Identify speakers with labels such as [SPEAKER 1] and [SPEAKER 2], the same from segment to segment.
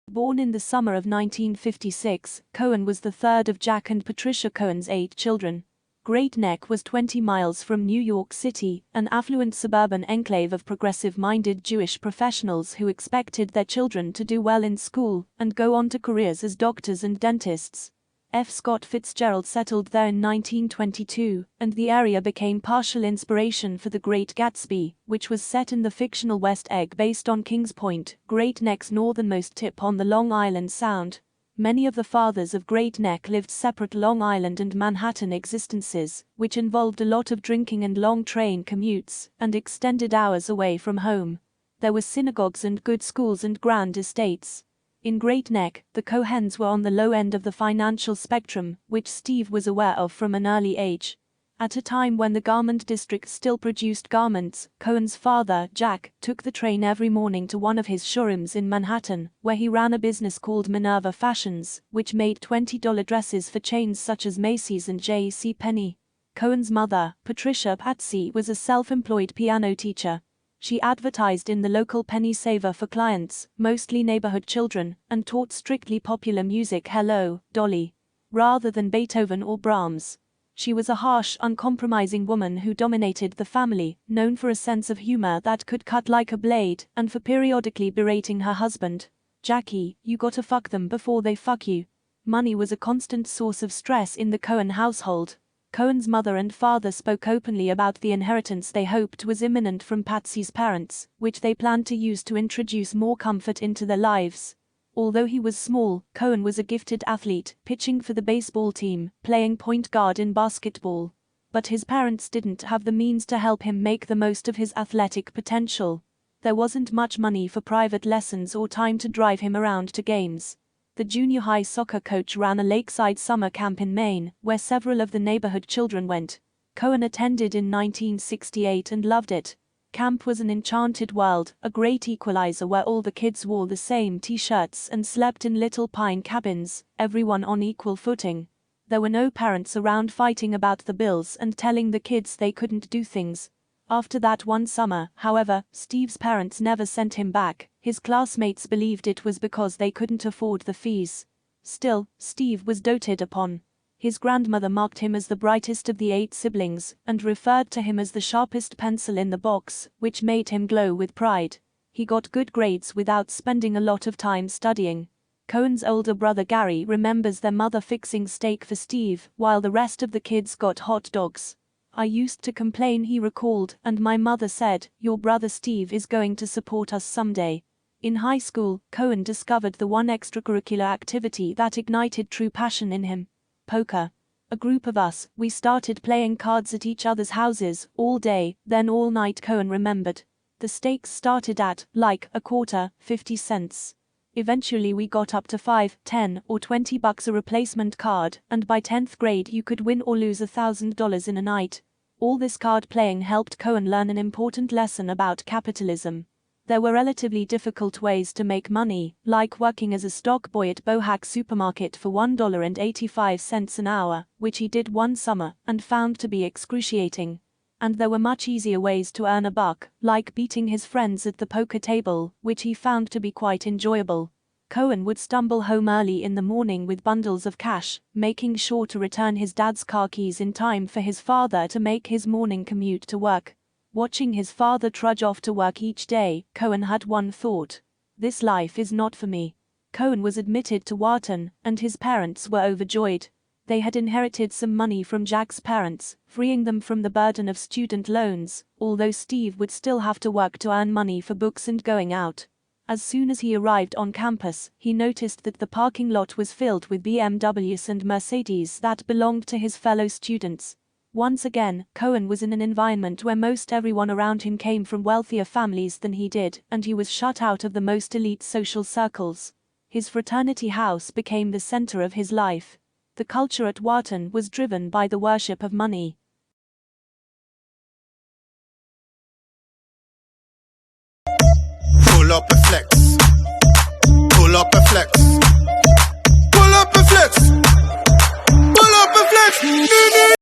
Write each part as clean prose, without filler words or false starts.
[SPEAKER 1] Born in the summer of 1956, Cohen was the third of Jack and Patricia Cohen's 8 children. Great Neck was 20 miles from New York City, an affluent suburban enclave of progressive-minded Jewish professionals who expected their children to do well in school and go on to careers as doctors and dentists. F. Scott Fitzgerald settled there in 1922, and the area became partial inspiration for The Great Gatsby, which was set in the fictional West Egg based on Kings Point, Great Neck's northernmost tip on the Long Island Sound. Many of the fathers of Great Neck lived separate Long Island and Manhattan existences, which involved a lot of drinking and long train commutes, and extended hours away from home. There were synagogues and good schools and grand estates. In Great Neck, the Cohens were on the low end of the financial spectrum, which Steve was aware of from an early age. At a time when the garment district still produced garments, Cohen's father, Jack, took the train every morning to one of his showrooms in Manhattan, where he ran a business called Minerva Fashions, which made $20 dresses for chains such as Macy's and J.C. Penney. Cohen's mother, Patricia Patsy, was a self-employed piano teacher. She advertised in the local penny saver for clients, mostly neighborhood children, and taught strictly popular music. Hello, Dolly. Rather than Beethoven or Brahms. She was a harsh, uncompromising woman who dominated the family, known for a sense of humor that could cut like a blade, and for periodically berating her husband. Jackie, you gotta fuck them before they fuck you. Money was a constant source of stress in the Cohen household. Cohen's mother and father spoke openly about the inheritance they hoped was imminent from Patsy's parents, which they planned to use to introduce more comfort into their lives. Although he was small, Cohen was a gifted athlete, pitching for the baseball team, playing point guard in basketball. But his parents didn't have the means to help him make the most of his athletic potential. There wasn't much money for private lessons or time to drive him around to games. The junior high soccer coach ran a lakeside summer camp in Maine, where several of the neighborhood children went. Cohen attended in 1968 and loved it. Camp was an enchanted world, a great equalizer where all the kids wore the same t-shirts and slept in little pine cabins, everyone on equal footing. There were no parents around fighting about the bills and telling the kids they couldn't do things. After that one summer, however, Steve's parents never sent him back. His classmates believed it was because they couldn't afford the fees. Still, Steve was doted upon. His grandmother marked him as the brightest of the 8 siblings, and referred to him as the sharpest pencil in the box, which made him glow with pride. He got good grades without spending a lot of time studying. Cohen's older brother Gary remembers their mother fixing steak for Steve, while the rest of the kids got hot dogs. I used to complain, he recalled, and my mother said, "Your brother Steve is going to support us someday." In high school, Cohen discovered the one extracurricular activity that ignited true passion in him: poker. A group of us, we started playing cards at each other's houses, all day, then all night. Cohen remembered. The stakes started at, like, a quarter, 50 cents. Eventually we got up to $5, $10, or $20 a replacement card, and by 10th grade you could win or lose $1,000 in a night. All this card playing helped Cohen learn an important lesson about capitalism. There were relatively difficult ways to make money, like working as a stock boy at Bohack Supermarket for $1.85 an hour, which he did one summer, and found to be excruciating. And there were much easier ways to earn a buck, like beating his friends at the poker table, which he found to be quite enjoyable. Cohen would stumble home early in the morning with bundles of cash, making sure to return his dad's car keys in time for his father to make his morning commute to work. Watching his father trudge off to work each day, Cohen had one thought: this life is not for me. Cohen was admitted to Wharton, and his parents were overjoyed. They had inherited some money from Jack's parents, freeing them from the burden of student loans, although Steve would still have to work to earn money for books and going out. As soon as he arrived on campus, he noticed that the parking lot was filled with BMWs and Mercedes that belonged to his fellow students. Once again, Cohen was in an environment where most everyone around him came from wealthier families than he did, and he was shut out of the most elite social circles. His fraternity house became the center of his life. The culture at Wharton was driven by the worship of money.
[SPEAKER 2] Pull up a flex. Pull up a flex. Pull up a flex. Pull up a flex.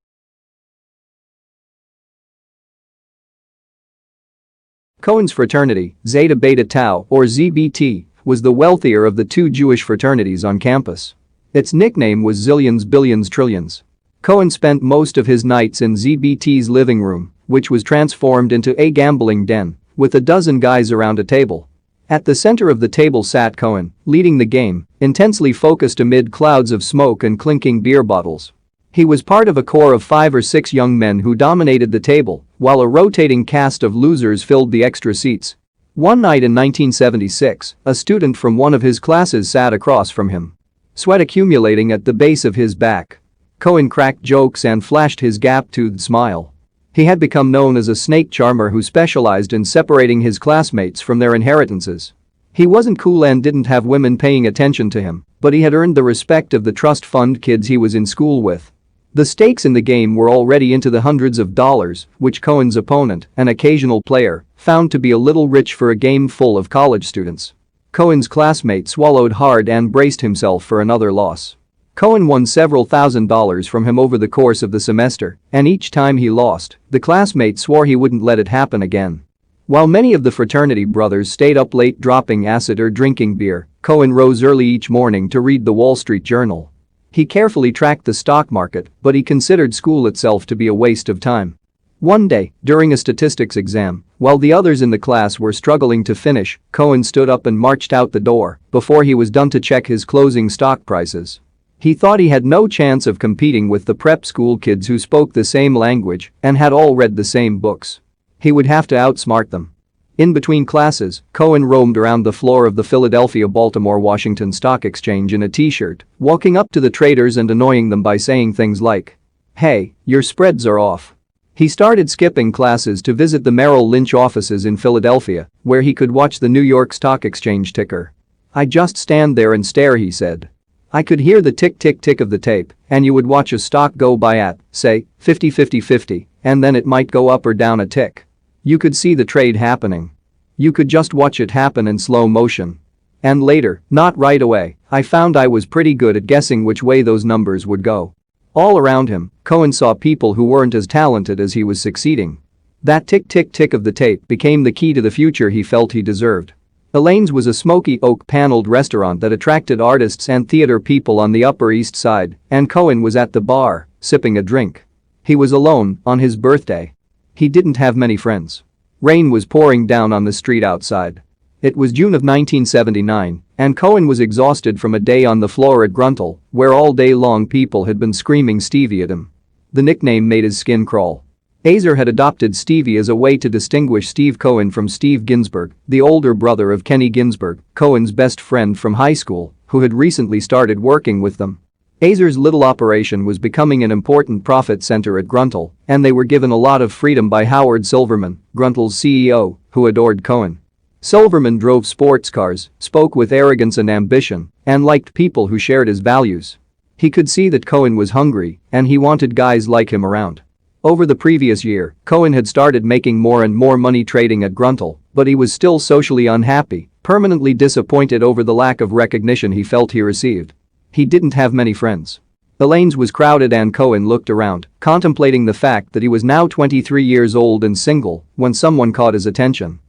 [SPEAKER 3] Cohen's fraternity, Zeta Beta Tau, or ZBT, was the wealthier of the two Jewish fraternities on campus. Its nickname was Zillions Billions Trillions. Cohen spent most of his nights in ZBT's living room, which was transformed into a gambling den, with a dozen guys around a table. At the center of the table sat Cohen, leading the game, intensely focused amid clouds of smoke and clinking beer bottles. He was part of a core of 5 or 6 young men who dominated the table, while a rotating cast of losers filled the extra seats. One night in 1976, a student from one of his classes sat across from him. Sweat accumulating at the base of his back. Cohen cracked jokes and flashed his gap-toothed smile. He had become known as a snake charmer who specialized in separating his classmates from their inheritances. He wasn't cool and didn't have women paying attention to him, but he had earned the respect of the trust fund kids he was in school with. The stakes in the game were already into the hundreds of dollars, which Cohen's opponent, an occasional player, found to be a little rich for a game full of college students. Cohen's classmate swallowed hard and braced himself for another loss. Cohen won several $1,000s from him over the course of the semester, and each time he lost, the classmate swore he wouldn't let it happen again. While many of the fraternity brothers stayed up late dropping acid or drinking beer, Cohen rose early each morning to read the Wall Street Journal. He carefully tracked the stock market, but he considered school itself to be a waste of time. One day, during a statistics exam, while the others in the class were struggling to finish, Cohen stood up and marched out the door before he was done to check his closing stock prices. He thought he had no chance of competing with the prep school kids who spoke the same language and had all read the same books. He would have to outsmart them. In between classes, Cohen roamed around the floor of the Philadelphia-Baltimore-Washington Stock Exchange in a t-shirt, walking up to the traders and annoying them by saying things like, "Hey, your spreads are off." He started skipping classes to visit the Merrill Lynch offices in Philadelphia, where he could watch the New York Stock Exchange ticker. "I just stand there and stare," he said. "I could hear the tick-tick-tick of the tape, and you would watch a stock go by at, say, 50-50-50, and then it might go up or down a tick. You could see the trade happening. You could just watch it happen in slow motion. And later, not right away, I found I was pretty good at guessing which way those numbers would go." All around him, Cohen saw people who weren't as talented as he was succeeding. That tick-tick-tick of the tape became the key to the future he felt he deserved. Elaine's was a smoky oak-paneled restaurant that attracted artists and theater people on the Upper East Side, and Cohen was at the bar, sipping a drink. He was alone on his birthday. He didn't have many friends. Rain was pouring down on the street outside. It was June of 1979, and Cohen was exhausted from a day on the floor at Gruntle, where all day long people had been screaming Stevie at him. The nickname made his skin crawl. Azer had adopted Stevie as a way to distinguish Steve Cohen from Steve Ginsburg, the older brother of Kenny Ginsburg, Cohen's best friend from high school, who had recently started working with them. Azer's little operation was becoming an important profit center at Gruntle, and they were given a lot of freedom by Howard Silverman, Gruntle's CEO, who adored Cohen. Silverman drove sports cars, spoke with arrogance and ambition, and liked people who shared his values. He could see that Cohen was hungry, and he wanted guys like him around. Over the previous year, Cohen had started making more and more money trading at Gruntle, but he was still socially unhappy, permanently disappointed over the lack of recognition he felt he received. He didn't have many friends. Elaine's was crowded and Cohen looked around, contemplating the fact that he was now 23 years old and single, when someone caught his attention.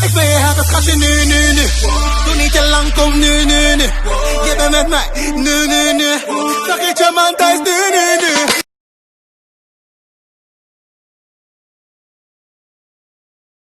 [SPEAKER 2] Ik ben je haven schatje nu. Doe niet te lang, kom nu. Je bent met mij, nu. Vergeet je man thuis, nu.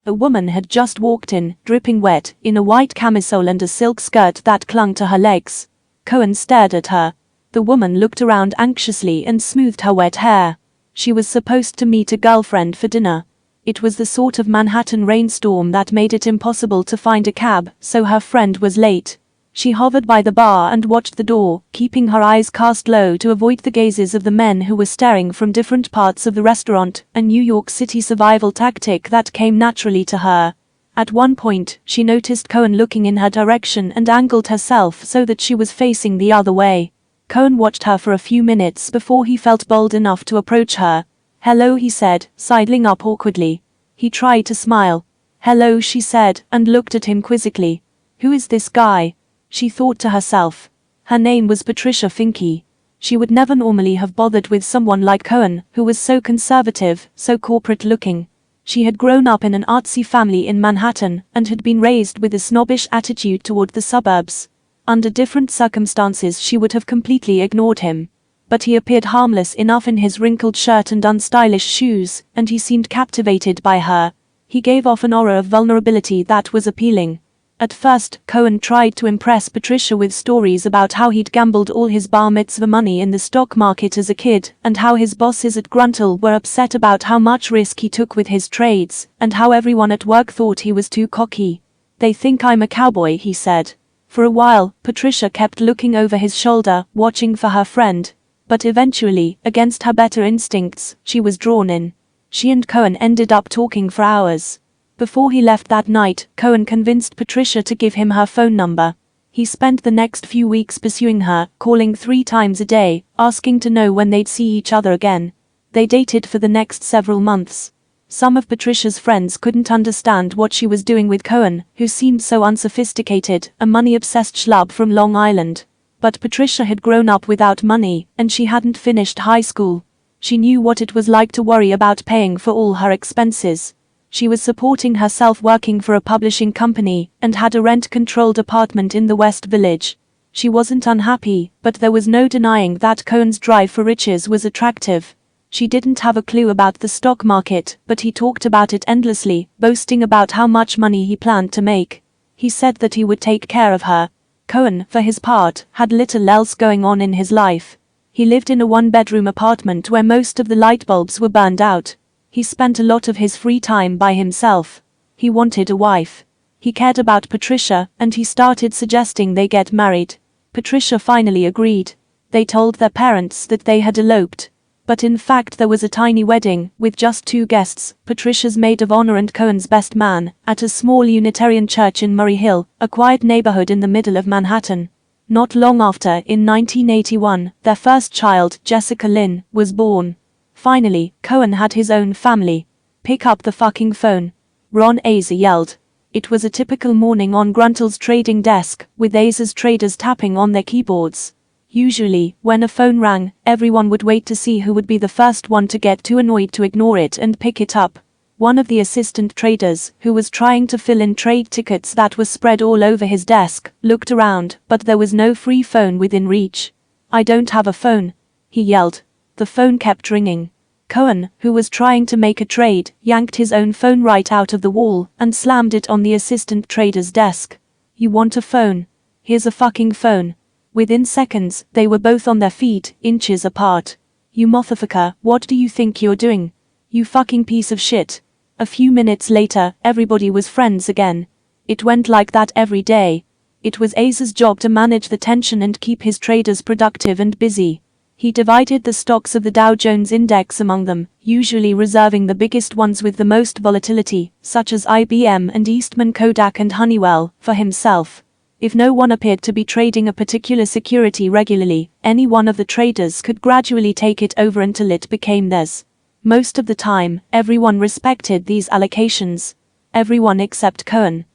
[SPEAKER 1] A woman had just walked in, dripping wet, in a white camisole and a silk skirt that clung to her legs. Cohen stared at her. The woman looked around anxiously and smoothed her wet hair. She was supposed to meet a girlfriend for dinner. It was the sort of Manhattan rainstorm that made it impossible to find a cab, so her friend was late. She hovered by the bar and watched the door, keeping her eyes cast low to avoid the gazes of the men who were staring from different parts of the restaurant, a New York City survival tactic that came naturally to her. At one point, she noticed Cohen looking in her direction and angled herself so that she was facing the other way. Cohen watched her for a few minutes before he felt bold enough to approach her. "Hello," he said, sidling up awkwardly. He tried to smile. "Hello," she said, and looked at him quizzically. "Who is this guy?" She thought to herself. Her name was Patricia Finke. She would never normally have bothered with someone like Cohen, who was so conservative, so corporate-looking. She had grown up in an artsy family in Manhattan and had been raised with a snobbish attitude toward the suburbs. Under different circumstances she would have completely ignored him. But he appeared harmless enough in his wrinkled shirt and unstylish shoes, and he seemed captivated by her. He gave off an aura of vulnerability that was appealing. At first, Cohen tried to impress Patricia with stories about how he'd gambled all his bar mitzvah money in the stock market as a kid, and how his bosses at Gruntle were upset about how much risk he took with his trades, and how everyone at work thought he was too cocky. "They think I'm a cowboy," he said. For a while, Patricia kept looking over his shoulder, watching for her friend. But eventually, against her better instincts, she was drawn in. She and Cohen ended up talking for hours. Before he left that night, Cohen convinced Patricia to give him her phone number. He spent the next few weeks pursuing her, calling 3 times a day, asking to know when they'd see each other again. They dated for the next several months. Some of Patricia's friends couldn't understand what she was doing with Cohen, who seemed so unsophisticated, a money-obsessed schlub from Long Island. But Patricia had grown up without money, and she hadn't finished high school. She knew what it was like to worry about paying for all her expenses. She was supporting herself working for a publishing company, and had a rent-controlled apartment in the West Village. She wasn't unhappy, but there was no denying that Cohen's drive for riches was attractive. She didn't have a clue about the stock market, but he talked about it endlessly, boasting about how much money he planned to make. He said that he would take care of her. Cohen, for his part, had little else going on in his life. He lived in a 1-bedroom apartment where most of the light bulbs were burned out. He spent a lot of his free time by himself. He wanted a wife. He cared about Patricia, and he started suggesting they get married. Patricia finally agreed. They told their parents that they had eloped. But in fact there was a tiny wedding, with just 2 guests, Patricia's maid of honor and Cohen's best man, at a small Unitarian church in Murray Hill, a quiet neighborhood in the middle of Manhattan. Not long after, in 1981, their first child, Jessica Lynn, was born. Finally, Cohen had his own family. "Pick up the fucking phone," Ron Aza yelled. It was a typical morning on Gruntle's trading desk, with Aza's traders tapping on their keyboards. Usually, when a phone rang, everyone would wait to see who would be the first one to get too annoyed to ignore it and pick it up. One of the assistant traders, who was trying to fill in trade tickets that were spread all over his desk, looked around, but there was no free phone within reach. "I don't have a phone," he yelled. The phone kept ringing. Cohen, who was trying to make a trade, yanked his own phone right out of the wall and slammed it on the assistant trader's desk. "You want a phone? Here's a fucking phone." Within seconds, they were both on their feet, inches apart. "You motherfucker, what do you think you're doing? You fucking piece of shit." A few minutes later, everybody was friends again. It went like that every day. It was Aza's job to manage the tension and keep his traders productive and busy. He divided the stocks of the Dow Jones Index among them, usually reserving the biggest ones with the most volatility, such as IBM and Eastman Kodak and Honeywell, for himself. If no one appeared to be trading a particular security regularly, any one of the traders could gradually take it over until it became theirs. Most of the time, everyone respected these allocations. Everyone except Cohen.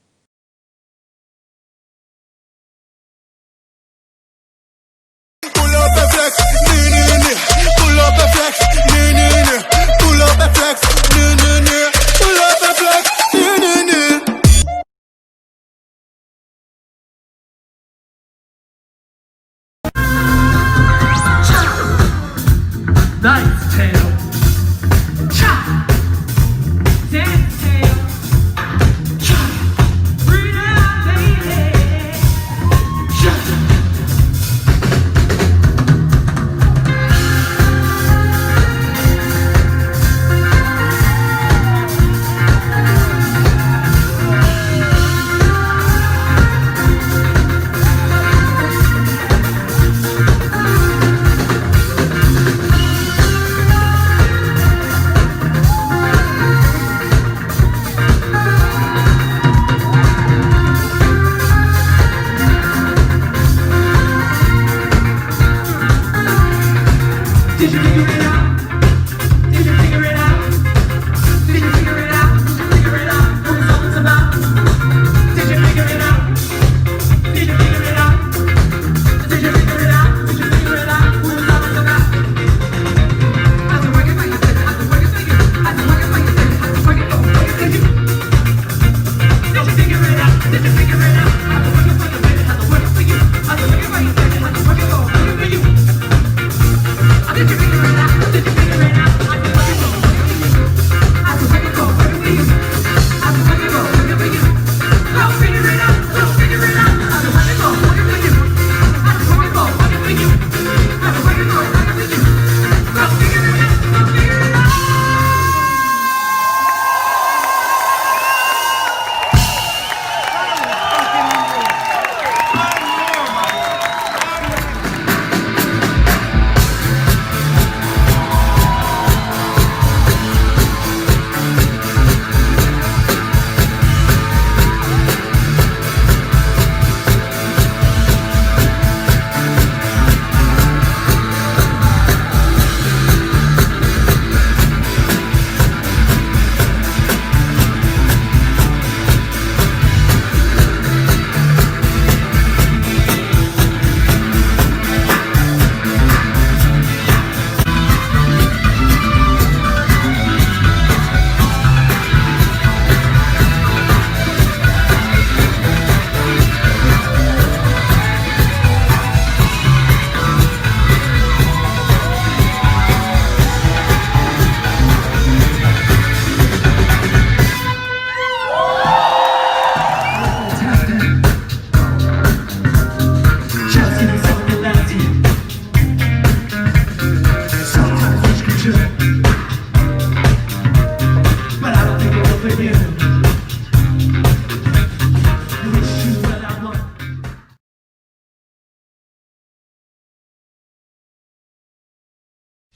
[SPEAKER 2] Pull up a flex, pull up a flex, pull up a flex, pull up a flex,
[SPEAKER 4] Knight's tail. Chop. Dance tail. Chop.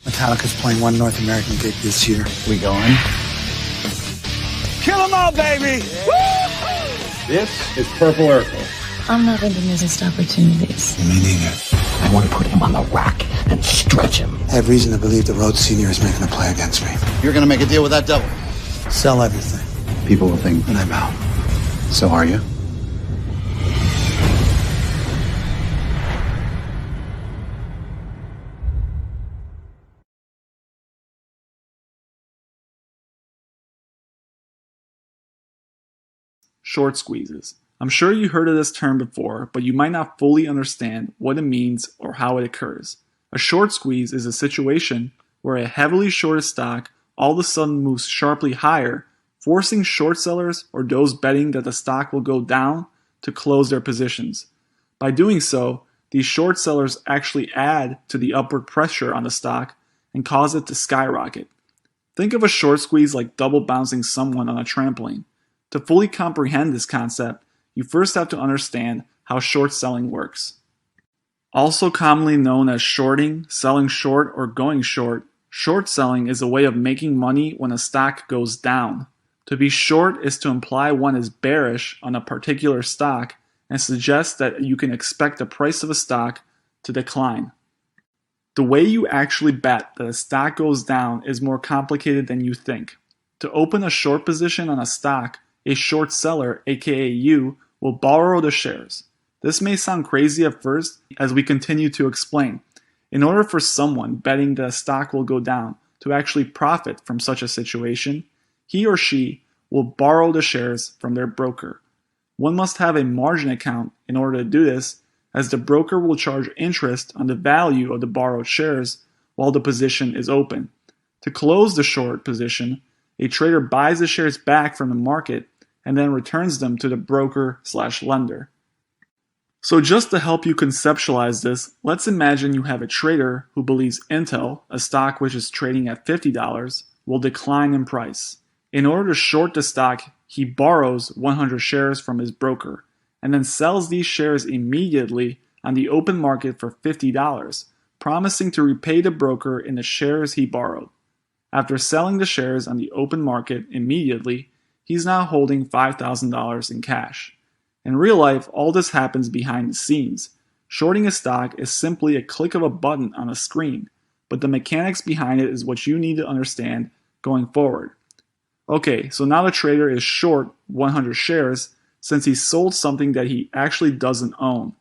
[SPEAKER 4] Metallica's playing one North American gig this year.
[SPEAKER 5] We going?
[SPEAKER 4] Kill 'em all, baby!
[SPEAKER 5] This is Purple Urkel.
[SPEAKER 6] I'm not into missed opportunities.
[SPEAKER 4] Me neither.
[SPEAKER 5] I want to put him on the rack and stretch him.
[SPEAKER 4] I have reason to believe the Rhodes Senior is making a play against me.
[SPEAKER 7] You're gonna make a deal with that devil.
[SPEAKER 4] Sell everything.
[SPEAKER 7] People will think
[SPEAKER 4] And I'm out.
[SPEAKER 7] so. Are you?
[SPEAKER 8] Short squeezes. I'm sure you heard of this term before, but you might not fully understand what it means or how it occurs. A short squeeze is a situation where a heavily shorted stock all of a sudden moves sharply higher, forcing short sellers or those betting that the stock will go down to close their positions. By doing so, these short sellers actually add to the upward pressure on the stock and cause it to skyrocket. Think of a short squeeze like double bouncing someone on a trampoline. To fully comprehend this concept, you first have to understand how short selling works. Also commonly known as shorting, selling short, or going short, short selling is a way of making money when a stock goes down. To be short is to imply one is bearish on a particular stock and suggest that you can expect the price of a stock to decline. The way you actually bet that a stock goes down is more complicated than you think. To open a short position on a stock, a short seller, aka you, will borrow the shares. This may sound crazy at first as we continue to explain. In order for someone betting that a stock will go down to actually profit from such a situation, he or she will borrow the shares from their broker. One must have a margin account in order to do this, as the broker will charge interest on the value of the borrowed shares while the position is open. To close the short position, a trader buys the shares back from the market and then returns them to the broker/lender. So just to help you conceptualize this, let's imagine you have a trader who believes Intel, a stock which is trading at $50, will decline in price. In order to short the stock, he borrows 100 shares from his broker and then sells these shares immediately on the open market for $50, promising to repay the broker in the shares he borrowed. After selling the shares on the open market immediately, he's now holding $5,000 in cash. In real life, all this happens behind the scenes. Shorting a stock is simply a click of a button on a screen, but the mechanics behind it is what you need to understand going forward. Okay, so now the trader is short 100 shares since he sold something that he actually doesn't own.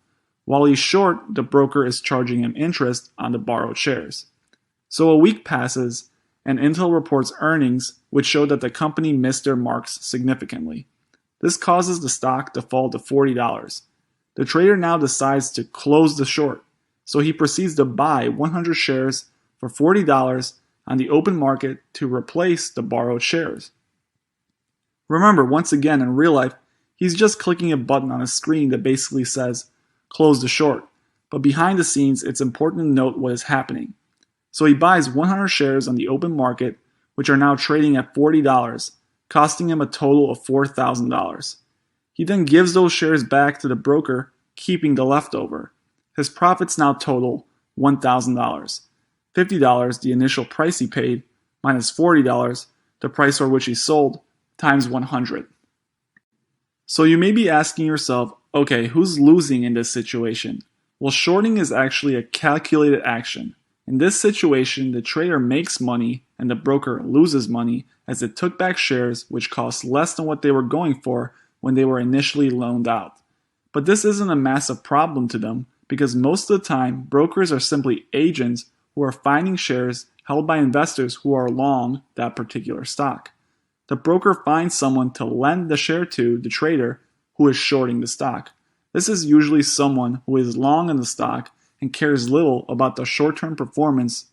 [SPEAKER 8] While he's short, the broker is charging him interest on the borrowed shares. So a week passes, and Intel reports earnings which show that the company missed their marks significantly. This causes the stock to fall to $40. The trader now decides to close the short, so he proceeds to buy 100 shares for $40 on the open market to replace the borrowed shares. Remember, once again, in real life, he's just clicking a button on a screen that basically says, close the short. But behind the scenes, it's important to note what is happening. So he buys 100 shares on the open market, which are now trading at $40, costing him a total of $4,000. He then gives those shares back to the broker, keeping the leftover. His profits now total $1,000. $50, the initial price he paid, minus $40, the price for which he sold, times 100. So you may be asking yourself, okay, who's losing in this situation? Well, shorting is actually a calculated action. In this situation, the trader makes money and the broker loses money as it took back shares which cost less than what they were going for when they were initially loaned out. But this isn't a massive problem to them because most of the time, brokers are simply agents who are finding shares held by investors who are long that particular stock. The broker finds someone to lend the share to the trader who is shorting the stock. This is usually someone who is long in the stock and cares little about the short-term performance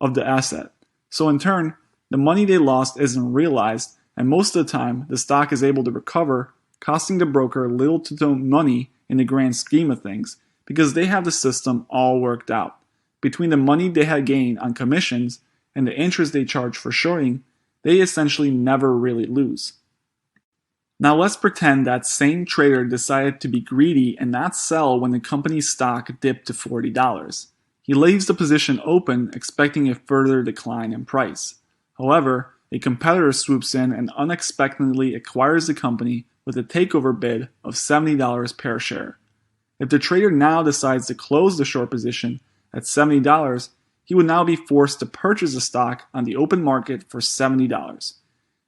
[SPEAKER 8] of the asset. So in turn, the money they lost isn't realized, and most of the time, the stock is able to recover, costing the broker little to no money in the grand scheme of things, because they have the system all worked out. Between the money they had gained on commissions and the interest they charge for shorting, they essentially never really lose. Now let's pretend that same trader decided to be greedy and not sell when the company's stock dipped to $40. He leaves the position open expecting a further decline in price. However, a competitor swoops in and unexpectedly acquires the company with a takeover bid of $70 per share. If the trader now decides to close the short position at $70, he would now be forced to purchase the stock on the open market for $70.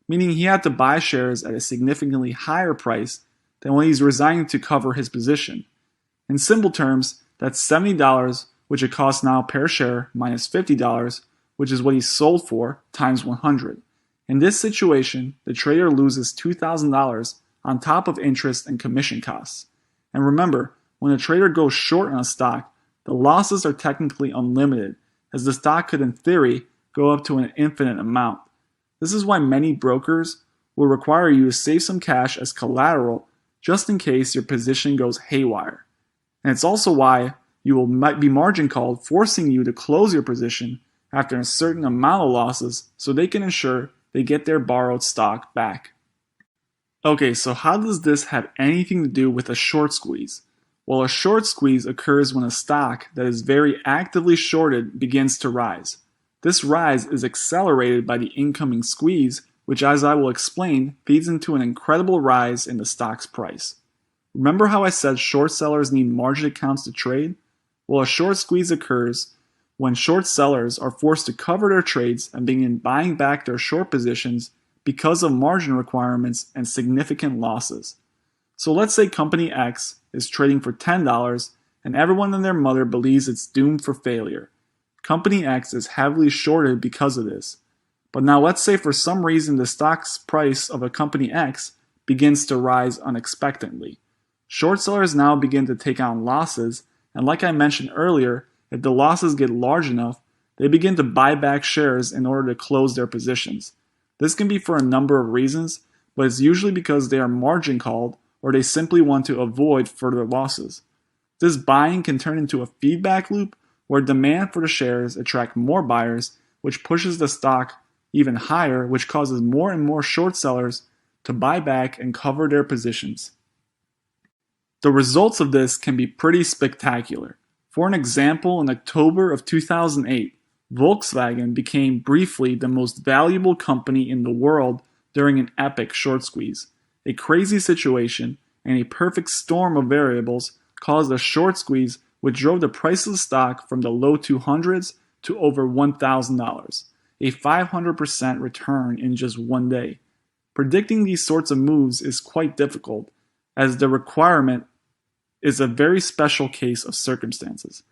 [SPEAKER 8] Meaning he had to buy shares at a significantly higher price than when he's resigning to cover his position. In simple terms, that's $70, which it costs now per share, minus $50, which is what he sold for, times 100. In this situation, the trader loses $2,000 on top of interest and commission costs. And remember, when a trader goes short on a stock, the losses are technically unlimited, as the stock could in theory go up to an infinite amount. This is why many brokers will require you to save some cash as collateral just in case your position goes haywire. And it's also why you will be margin called, forcing you to close your position after a certain amount of losses so they can ensure they get their borrowed stock back. Okay, so how does this have anything to do with a short squeeze? Well, a short squeeze occurs when a stock that is very actively shorted begins to rise. This rise is accelerated by the incoming squeeze, which, as I will explain, feeds into an incredible rise in the stock's price. Remember how I said short sellers need margin accounts to trade? Well, a short squeeze occurs when short sellers are forced to cover their trades and begin buying back their short positions because of margin requirements and significant losses. So let's say company X is trading for $10 and everyone and their mother believes it's doomed for failure. Company X is heavily shorted because of this. But now let's say for some reason the stock's price of a company X begins to rise unexpectedly. Short sellers now begin to take on losses, and like I mentioned earlier, if the losses get large enough, they begin to buy back shares in order to close their positions. This can be for a number of reasons, but it's usually because they are margin called or they simply want to avoid further losses. This buying can turn into a feedback loop where demand for the shares attract more buyers, which pushes the stock even higher, which causes more and more short sellers to buy back and cover their positions. The results of this can be pretty spectacular. For an example, in October of 2008, Volkswagen became briefly the most valuable company in the world during an epic short squeeze. A crazy situation and a perfect storm of variables caused a short squeeze which drove the price of the stock from the low 200s to over $1,000, a 500% return in just one day. Predicting these sorts of moves is quite difficult, as the requirement is a very special case of circumstances.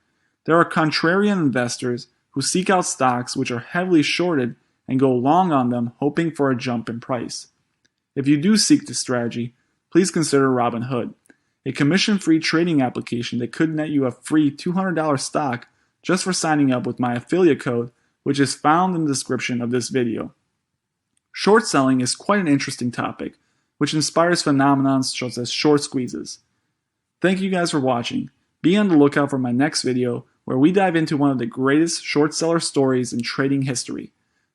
[SPEAKER 8] There are contrarian investors who seek out stocks which are heavily shorted and go long on them hoping for a jump in price. If you do seek this strategy, please consider Robinhood, a commission-free trading application that could net you a free $200 stock just for signing up with my affiliate code, which is found in the description of this video. Short selling is quite an interesting topic, which inspires phenomena such as short squeezes. Thank you guys for watching. Be on the lookout for my next video where we dive into one of the greatest short seller stories in trading history.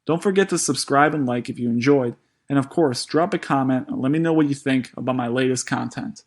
[SPEAKER 8] Don't forget to subscribe and like if you enjoyed, and of course, drop a comment and let me know what you think about my latest content.